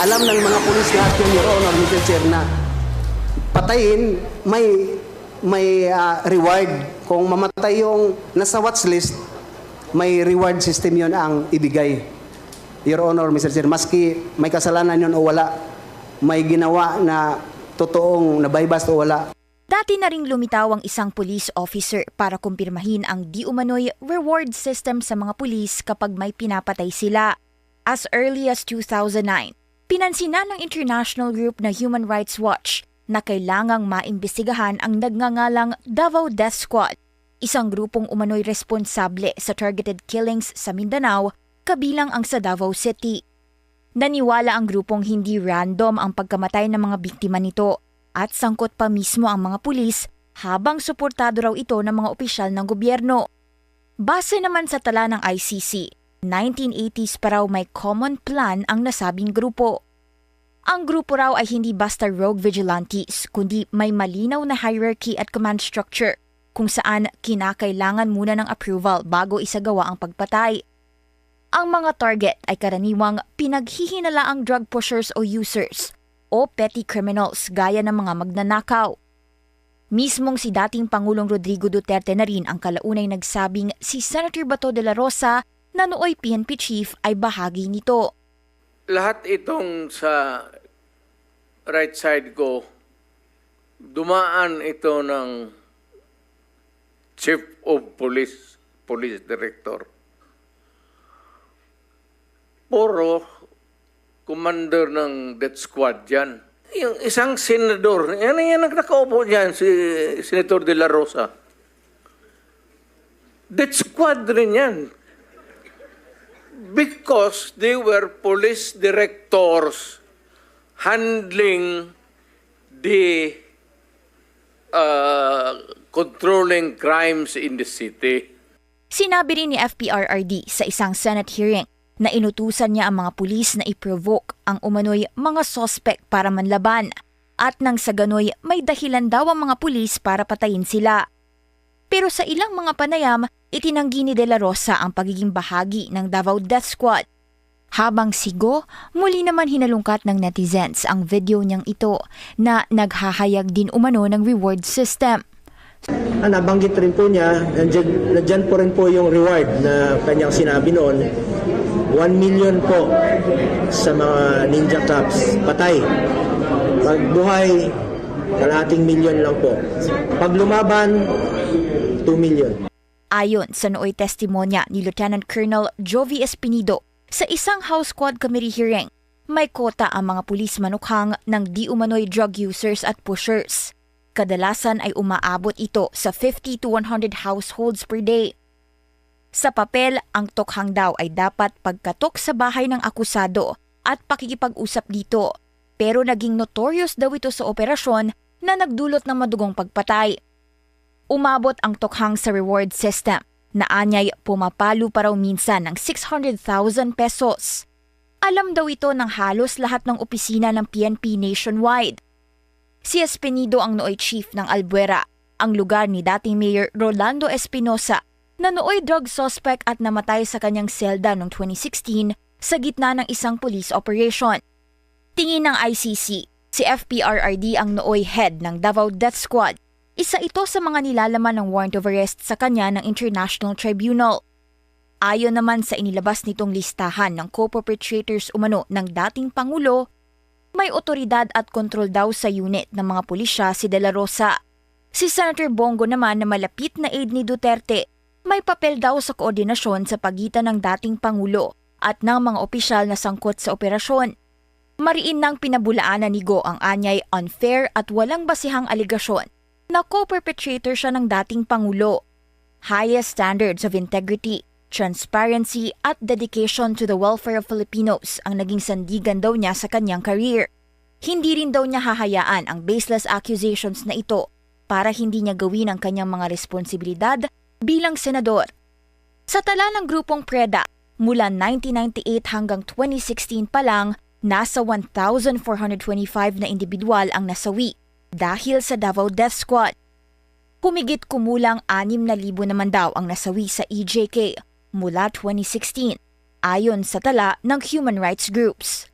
Alam ng mga pulis natin, Your Honor, Mr. Chair, na patayin, may reward. Kung mamatay yung nasa watch list, may reward system yon ang ibigay. Your Honor, Mr. Chair, maski may kasalanan yun o wala, may ginawa na totoong nabaybas o wala. Dati na ring lumitaw ang isang police officer para kumpirmahin ang di umano'y reward system sa mga pulis kapag may pinapatay sila. As early as 2009, pinansinan ng international group na Human Rights Watch na kailangang maimbestigahan ang nagngangalang Davao Death Squad, isang grupong umano'y responsable sa targeted killings sa Mindanao, kabilang ang sa Davao City. Naniwala ang grupong hindi random ang pagkamatay ng mga biktima nito at sangkot pa mismo ang mga pulis habang suportado raw ito ng mga opisyal ng gobyerno. Base naman sa tala ng ICC, 1980s pa raw may common plan ang nasabing grupo. Ang grupo raw ay hindi basta rogue vigilantes, kundi may malinaw na hierarchy at command structure kung saan kinakailangan muna ng approval bago isagawa ang pagpatay. Ang mga target ay karaniwang pinaghihinalaang drug pushers o users o petty criminals gaya ng mga magnanakaw. Mismong si dating Pangulong Rodrigo Duterte na rin ang kalaunay nagsabing si Senator Bato de la Rosa na nooy PNP chief ay bahagi nito. Lahat itong sa right side ko, dumaan ito ng Chief of Police, Police Director. Puro commander ng death squad yan. Yung isang senador, yan ang nakaupo dyan, si Senator De La Rosa. Death squad rin yan. Because they were police directors handling the controlling crimes in the city. Sinabi rin ni FPRRD sa isang Senate hearing na inutusan niya ang mga pulis na i-provoke ang umano'y mga sospek para manlaban at nang sa gano'y may dahilan daw ang mga pulis para patayin sila. Pero sa ilang mga panayam, itinanggi ni De La Rosa ang pagiging bahagi ng Davao Death Squad. Habang sigo, muli naman hinalungkat ng netizens ang video niyang ito na naghahayag din umano ng reward system. Nabanggit rin po niya, nandyan po rin po yung reward na kanyang sinabi noon, 1 million po sa mga ninja cops, patay. Pag buhay, kalahating milyon lang po. Pag lumaban, 2 million. Ayon sa nooy testimonya ni Lieutenant Colonel Jovi Espinido sa isang House Quad Committee hearing, may kota ang mga pulis manukhang ng di umano'y drug users at pushers. Kadalasan ay umaabot ito sa 50 to 100 households per day. Sa papel, ang tokhang daw ay dapat pagkatok sa bahay ng akusado at pakikipag-usap dito. Pero naging notorious daw ito sa operasyon na nagdulot ng madugong pagpatay. Umabot ang tokhang sa reward system na anyay pumapalo pa raw minsan ng 600,000 pesos. Alam daw ito ng halos lahat ng opisina ng PNP nationwide. Si Espinido ang nooy chief ng Albuera, ang lugar ni dating Mayor Rolando Espinosa na nooy drug suspect at namatay sa kanyang selda noong 2016 sa gitna ng isang police operation. Tingin ng ICC, si FPRRD ang nooy head ng Davao Death Squad. Isa ito sa mga nilalaman ng warrant of arrest sa kanya ng International Tribunal. Ayon naman sa inilabas nitong listahan ng co-perpetrators umano ng dating Pangulo, may otoridad at kontrol daw sa unit ng mga pulisya si De La Rosa. Si Senator Bongo naman na malapit na aide ni Duterte, may papel daw sa koordinasyon sa pagitan ng dating Pangulo at ng mga opisyal na sangkot sa operasyon. Mariin nang pinabulaanan ni Go ang anyay unfair at walang basihang aligasyon na co-perpetrator siya ng dating Pangulo. Highest standards of integrity, transparency at dedication to the welfare of Filipinos ang naging sandigan daw niya sa kanyang career. Hindi rin daw niya hahayaan ang baseless accusations na ito para hindi niya gawin ang kanyang mga responsibilidad bilang senador. Sa tala ng grupong PREDA, mula 1998 hanggang 2016 pa lang, nasa 1,425 na individual ang nasawi dahil sa Davao Death Squad. Humigit kumulang 6,000 naman daw ang nasawi sa EJK mula 2016, ayon sa tala ng human rights groups.